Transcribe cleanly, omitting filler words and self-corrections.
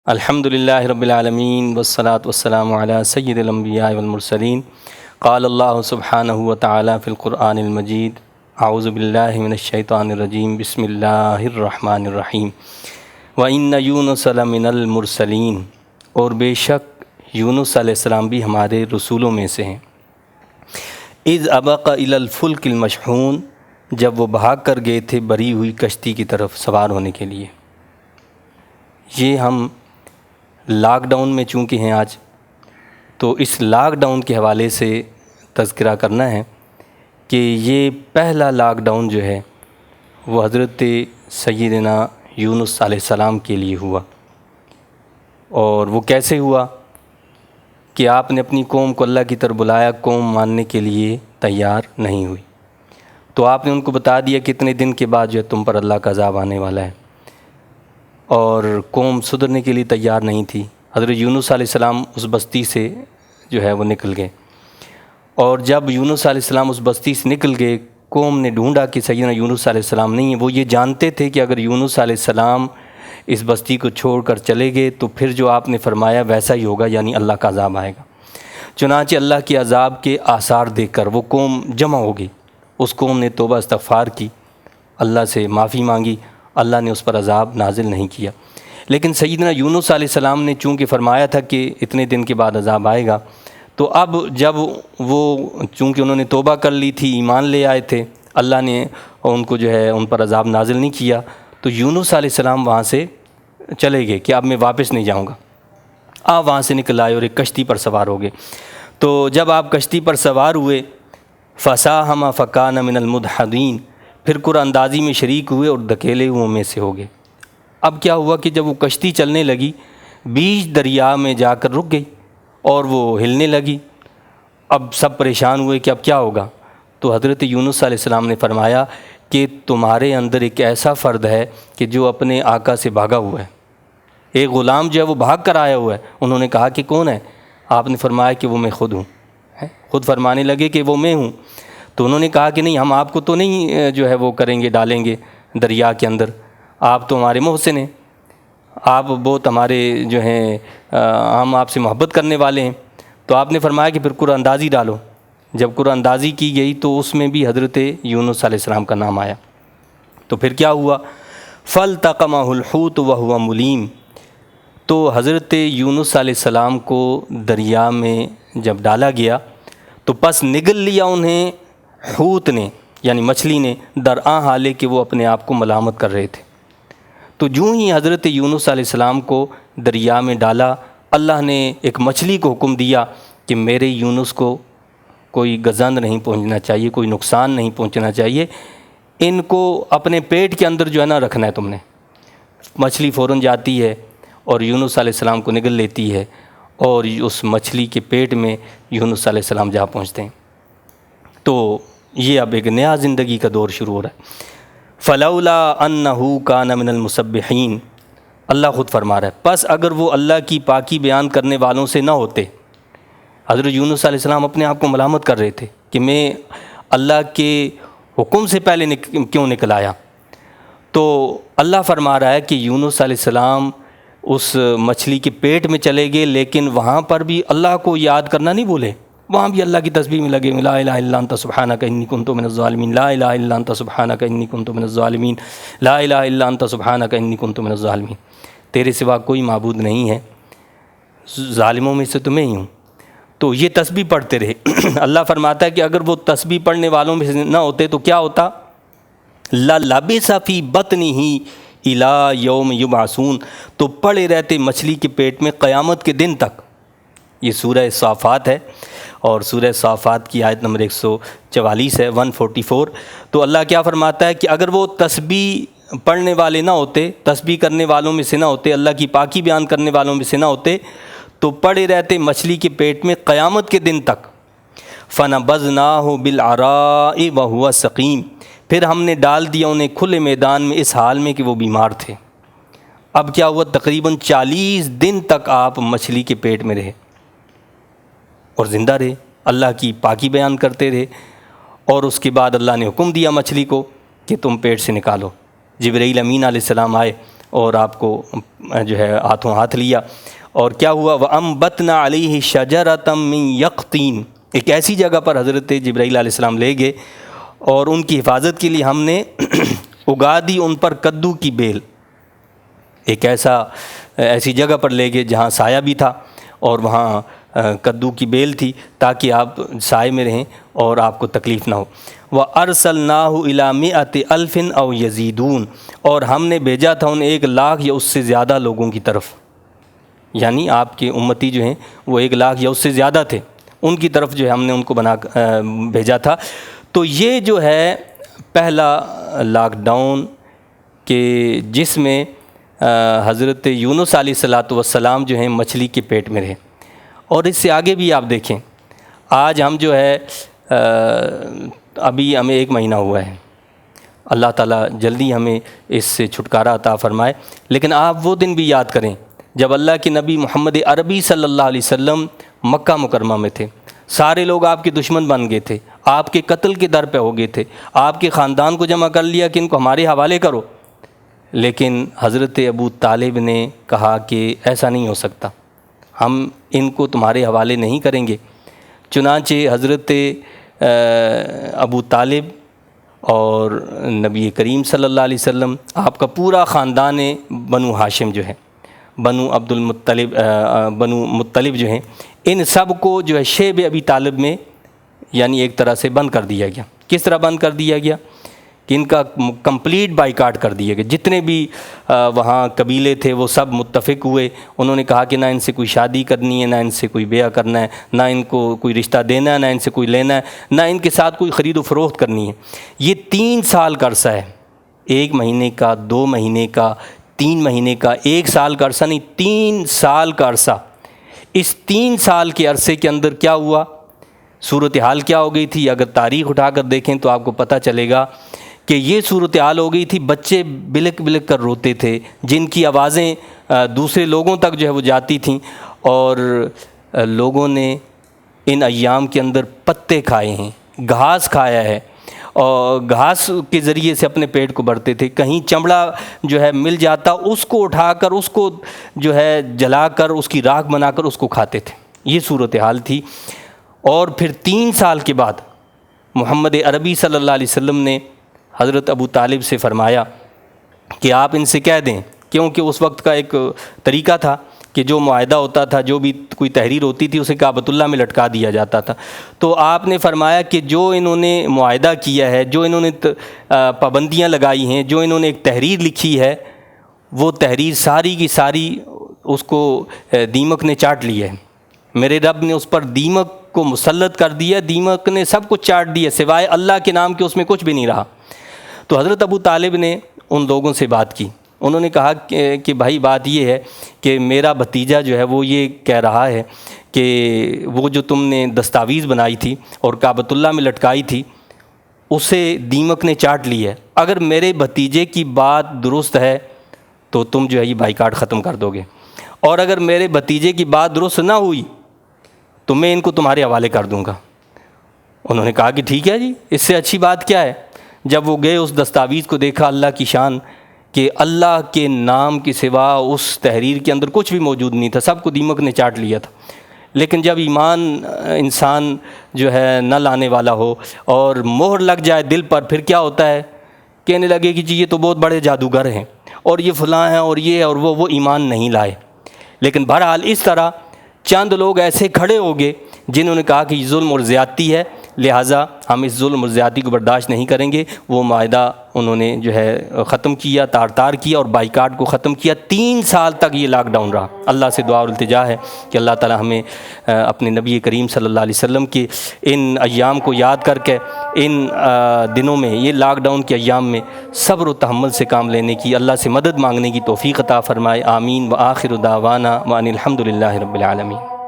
الحمدللہ رب العالمین والصلاة والسلام علی سید الانبیاء والمرسلین قال اللہ سبحانہ وتعالی فی القرآن المجید اعوذ باللہ من الشیطان الرجیم بسم اللہ الرحمن الرحیم وَإِنَّ يُونُسَ لَمِنَ الْمُرْسَلِينَ، اور بے شک یونس علیہ السلام بھی ہمارے رسولوں میں سے ہیں۔ اِذْ أَبَقَ إِلَى الْفُلْكِ الْمَشْحُونِ، جب وہ بھاگ کر گئے تھے بری ہوئی کشتی کی طرف سوار ہونے کے لیے۔ یہ ہم لاک ڈاؤن میں چونکہ ہیں آج، تو اس لاک ڈاؤن کے حوالے سے تذکرہ کرنا ہے کہ یہ پہلا لاک ڈاؤن جو ہے وہ حضرت سیدنا یونس علیہ السلام کے لیے ہوا۔ اور وہ کیسے ہوا کہ آپ نے اپنی قوم کو اللہ کی طرف بلایا، قوم ماننے کے لیے تیار نہیں ہوئی، تو آپ نے ان کو بتا دیا کہ اتنے دن کے بعد جو ہے تم پر اللہ کا عذاب آنے والا ہے، اور قوم سدھرنے کے لیے تیار نہیں تھی۔ حضرت یونس علیہ السلام اس بستی سے جو ہے وہ نکل گئے، اور جب یونس علیہ السلام اس بستی سے نکل گئے، قوم نے ڈھونڈا کہ سیدنا یونس علیہ السلام نہیں ہے۔ وہ یہ جانتے تھے کہ اگر یونس علیہ السلام اس بستی کو چھوڑ کر چلے گئے تو پھر جو آپ نے فرمایا ویسا ہی ہوگا، یعنی اللہ کا عذاب آئے گا۔ چنانچہ اللہ کے عذاب کے آثار دیکھ کر وہ قوم جمع ہو گئی۔ اس قوم نے توبہ استغفار کی، اللہ سے معافی مانگی، اللہ نے اس پر عذاب نازل نہیں کیا۔ لیکن سیدنا یونس علیہ السلام نے چونکہ فرمایا تھا کہ اتنے دن کے بعد عذاب آئے گا، تو اب جب وہ چونکہ انہوں نے توبہ کر لی تھی، ایمان لے آئے تھے، اللہ نے ان کو جو ہے ان پر عذاب نازل نہیں کیا، تو یونس علیہ السلام وہاں سے چلے گئے کہ اب میں واپس نہیں جاؤں گا۔ آپ وہاں سے نکل آئے اور ایک کشتی پر سوار ہو گئے۔ تو جب آپ کشتی پر سوار ہوئے، فَسَاهَمَ فَكَانَ مِنَ الْمُدْحَضِينَ، پھر قرآن اندازی میں شریک ہوئے اور دھکیلے ہوئے میں سے ہو گئے۔ اب کیا ہوا کہ جب وہ کشتی چلنے لگی، بیچ دریا میں جا کر رک گئی اور وہ ہلنے لگی۔ اب سب پریشان ہوئے کہ اب کیا ہوگا، تو حضرت یونس علیہ السلام نے فرمایا کہ تمہارے اندر ایک ایسا فرد ہے کہ جو اپنے آقا سے بھاگا ہوا ہے۔ ایک غلام جو ہے وہ بھاگ کر آیا ہوا ہے۔ انہوں نے کہا کہ کون ہے؟ آپ نے فرمایا کہ وہ میں خود ہوں۔ خود فرمانے لگے کہ وہ میں ہوں۔ تو انہوں نے کہا کہ نہیں، ہم آپ کو تو نہیں جو ہے وہ کریں گے، ڈالیں گے دریا کے اندر، آپ تو ہمارے محسن ہیں، آپ بہت ہمارے جو ہیں ہم آپ سے محبت کرنے والے ہیں۔ تو آپ نے فرمایا کہ پھر قرآن اندازی ڈالو۔ جب قرآن اندازی کی گئی تو اس میں بھی حضرت یونس علیہ السلام کا نام آیا۔ تو پھر کیا ہوا؟ فَالْتَقَمَهُ الْحُوتُ وَهُوَ مُلِيمٌ، تو حضرت یونس علیہ السلام کو دریا میں جب ڈالا گیا تو پس نگل لیا انہیں حوت نے، یعنی مچھلی نے، درآں حالے کہ وہ اپنے آپ کو ملامت کر رہے تھے۔ تو جو ہی حضرت یونس علیہ السلام کو دریا میں ڈالا، اللہ نے ایک مچھلی کو حکم دیا کہ میرے یونس کو کوئی گزند نہیں پہنچنا چاہیے، کوئی نقصان نہیں پہنچنا چاہیے، ان کو اپنے پیٹ کے اندر جو ہے نا رکھنا ہے تم نے۔ مچھلی فوراً جاتی ہے اور یونس علیہ السلام کو نگل لیتی ہے، اور اس مچھلی کے پیٹ میں یونس علیہ السلام جہاں پہنچتے ہیں۔ تو یہ اب ایک نیا زندگی کا دور شروع ہو رہا ہے۔ فَلَوْلَا أَنَّهُ كَانَ مِنَ الْمُسَبِّحِينَ، اللہ خود فرما رہا ہے، پس اگر وہ اللہ کی پاکی بیان کرنے والوں سے نہ ہوتے۔ حضرت یونس علیہ السلام اپنے آپ کو ملامت کر رہے تھے کہ میں اللہ کے حکم سے پہلے کیوں نکل آیا۔ تو اللہ فرما رہا ہے کہ یونس علیہ السلام اس مچھلی کے پیٹ میں چلے گئے، لیکن وہاں پر بھی اللہ کو یاد کرنا نہیں بھولے، وہاں بھی اللہ کی تسبیح میں لگے، لا الہ الا انت سبحانک انی کنت من الظالمین، لا الہ الا انت سبحانک انی کنت من الظالمین، لا الہ الا انت سبحانک انی کنت من الظالمین، تیرے سوا کوئی معبود نہیں ہے، ظالموں میں سے تو میں ہی ہوں۔ تو یہ تسبیح پڑھتے رہے۔ اللہ فرماتا ہے کہ اگر وہ تسبیح پڑھنے والوں میں سے نہ ہوتے تو کیا ہوتا؟ لَلَبِثَ فِي بَطْنِهِ إِلَىٰ يَوْمِ يُبْعَثُونَ، تو پڑے رہتے مچھلی کے پیٹ میں قیامت کے دن تک۔ یہ سورہ صافات ہے، اور سورہ صافات کی آیت نمبر 144 ہے، 144۔ تو اللہ کیا فرماتا ہے کہ اگر وہ تسبیح پڑھنے والے نہ ہوتے، تسبیح کرنے والوں میں سے نہ ہوتے، اللہ کی پاکی بیان کرنے والوں میں سے نہ ہوتے، تو پڑے رہتے مچھلی کے پیٹ میں قیامت کے دن تک۔ فَنَبَذْنَاهُ بِالْعَرَاءِ وَهُوَ سَقِيمٌ، پھر ہم نے ڈال دیا انہیں کھلے میدان میں اس حال میں کہ وہ بیمار تھے۔ اب کیا ہوا؟ تقریباً 40 دن تک آپ مچھلی کے پیٹ میں رہے اور زندہ رہے، اللہ کی پاکی بیان کرتے رہے، اور اس کے بعد اللہ نے حکم دیا مچھلی کو کہ تم پیٹ سے نکالو۔ جبرائیل امین علیہ السلام آئے، اور آپ کو جو ہے ہاتھوں ہاتھ لیا، اور کیا ہوا؟ وَأَنبَتْنَا عَلَيْهِ شَجَرَةً مِّن يَقْطِينٍ، ایک ایسی جگہ پر حضرت جبرائیل علیہ السلام لے گئے اور ان کی حفاظت کے لیے ہم نے اگا دی ان پر کدو کی بیل۔ ایک ایسی جگہ پر لے گئے جہاں سایہ بھی تھا اور وہاں کدو کی بیل تھی، تاکہ آپ سائے میں رہیں اور آپ کو تکلیف نہ ہو۔ وَأَرْسَلْنَاهُ إِلَىٰ مِائَةِ أَلْفٍ أَوْ يَزِيدُونَ، اور ہم نے بھیجا تھا ان 1,00,000 یا اس سے زیادہ لوگوں کی طرف، یعنی آپ کے امتی جو ہیں وہ 1,00,000 یا اس سے زیادہ تھے، ان کی طرف جو ہے ہم نے ان کو بھیجا تھا۔ تو یہ جو ہے پہلا لاک ڈاؤن کہ جس میں حضرت یونس علیہ الصلاۃ والسلام جو ہیں مچھلی کے پیٹ میں رہے۔ اور اس سے آگے بھی آپ دیکھیں، آج ہم جو ہے ابھی ہمیں 1 مہینہ ہوا ہے، اللہ تعالیٰ جلدی ہمیں اس سے چھٹکارا عطا فرمائے، لیکن آپ وہ دن بھی یاد کریں جب اللہ کے نبی محمد عربی صلی اللہ علیہ وسلم مکہ مکرمہ میں تھے، سارے لوگ آپ کے دشمن بن گئے تھے، آپ کے قتل کے در پہ ہو گئے تھے، آپ کے خاندان کو جمع کر لیا کہ ان کو ہمارے حوالے کرو، لیکن حضرت ابو طالب نے کہا کہ ایسا نہیں ہو سکتا، ہم ان کو تمہارے حوالے نہیں کریں گے۔ چنانچہ حضرت ابو طالب اور نبی کریم صلی اللہ علیہ وسلم، آپ کا پورا خاندان بنو ہاشم جو ہے، بنو عبد المطلب، بنو مطلب جو ہیں، ان سب کو جو ہے شیب ابی طالب میں یعنی ایک طرح سے بند کر دیا گیا۔ کس طرح بند کر دیا گیا؟ کہ ان کا کمپلیٹ بائیکاٹ کر دیا گیا۔ جتنے بھی وہاں قبیلے تھے وہ سب متفق ہوئے، انہوں نے کہا کہ نہ ان سے کوئی شادی کرنی ہے، نہ ان سے کوئی بیعہ کرنا ہے، نہ ان کو کوئی رشتہ دینا ہے، نہ ان سے کوئی لینا ہے، نہ ان کے ساتھ کوئی خرید و فروخت کرنی ہے۔ یہ 3 سال کا عرصہ ہے، 1 مہینے کا، 2 مہینے کا، 3 مہینے کا، 1 سال کا عرصہ نہیں، 3 سال کا عرصہ۔ اس 3 سال کے عرصے کے اندر کیا ہوا، صورتحال کیا ہو گئی تھی؟ اگر تاریخ اٹھا کر دیکھیں تو آپ کو پتہ چلے گا کہ یہ صورتحال ہو گئی تھی، بچے بلک بلک کر روتے تھے، جن کی آوازیں دوسرے لوگوں تک جو ہے وہ جاتی تھیں، اور لوگوں نے ان ایام کے اندر پتے کھائے ہیں، گھاس کھایا ہے، اور گھاس کے ذریعے سے اپنے پیٹ کو بھرتے تھے۔ کہیں چمڑا جو ہے مل جاتا، اس کو اٹھا کر اس کو جو ہے جلا کر اس کی راکھ بنا کر اس کو کھاتے تھے۔ یہ صورتحال تھی۔ اور پھر 3 سال کے بعد محمد عربی صلی اللہ علیہ وسلم نے حضرت ابو طالب سے فرمایا کہ آپ ان سے کہہ دیں، کیونکہ اس وقت کا ایک طریقہ تھا کہ جو معاہدہ ہوتا تھا، جو بھی کوئی تحریر ہوتی تھی، اسے کعبۃ اللہ میں لٹکا دیا جاتا تھا۔ تو آپ نے فرمایا کہ جو انہوں نے معاہدہ کیا ہے، جو انہوں نے پابندیاں لگائی ہیں، جو انہوں نے ایک تحریر لکھی ہے، وہ تحریر ساری کی ساری اس کو دیمک نے چاٹ لی ہے۔ میرے رب نے اس پر دیمک کو مسلط کر دیا، دیمک نے سب کچھ چاٹ دیا، سوائے اللہ کے نام کے اس میں کچھ بھی نہیں رہا۔ تو حضرت ابو طالب نے ان لوگوں سے بات کی، انہوں نے کہا کہ بھائی بات یہ ہے کہ میرا بھتیجا جو ہے وہ یہ کہہ رہا ہے کہ وہ جو تم نے دستاویز بنائی تھی اور کعبۃ اللہ میں لٹکائی تھی، اسے دیمک نے چاٹ لی ہے۔ اگر میرے بھتیجے کی بات درست ہے تو تم جو ہے یہ بائیکاٹ ختم کر دو گے، اور اگر میرے بھتیجے کی بات درست نہ ہوئی تو میں ان کو تمہارے حوالے کر دوں گا۔ انہوں نے کہا کہ ٹھیک ہے جی، اس سے اچھی بات کیا ہے۔ جب وہ گئے اس دستاویز کو دیکھا، اللہ کی شان کہ اللہ کے نام کے سوا اس تحریر کے اندر کچھ بھی موجود نہیں تھا، سب کو دیمک نے چاٹ لیا تھا۔ لیکن جب ایمان انسان جو ہے نہ لانے والا ہو اور مہر لگ جائے دل پر، پھر کیا ہوتا ہے، کہنے لگے کہ جی یہ تو بہت بڑے جادوگر ہیں اور یہ فلاں ہیں اور یہ اور وہ ایمان نہیں لائے۔ لیکن بہرحال اس طرح چند لوگ ایسے کھڑے ہو گئے جنہوں نے کہا کہ یہ ظلم اور زیادتی ہے، لہٰذا ہم اس ظلم اور زیادتی کو برداشت نہیں کریں گے۔ وہ معاہدہ انہوں نے جو ہے ختم کیا، تار کیا اور بائیکاٹ کو ختم کیا۔ 3 سال تک یہ لاک ڈاؤن رہا۔ اللہ سے دعا اور التجا ہے کہ اللہ تعالی ہمیں اپنے نبی کریم صلی اللہ علیہ وسلم کی ان ایام کو یاد کر کے ان دنوں میں، یہ لاک ڈاؤن کے ایام میں صبر و تحمل سے کام لینے کی، اللہ سے مدد مانگنے کی توفیق عطا فرمائے۔ آمین۔ وآخر دعوانا وان الحمد للہ رب العالمین۔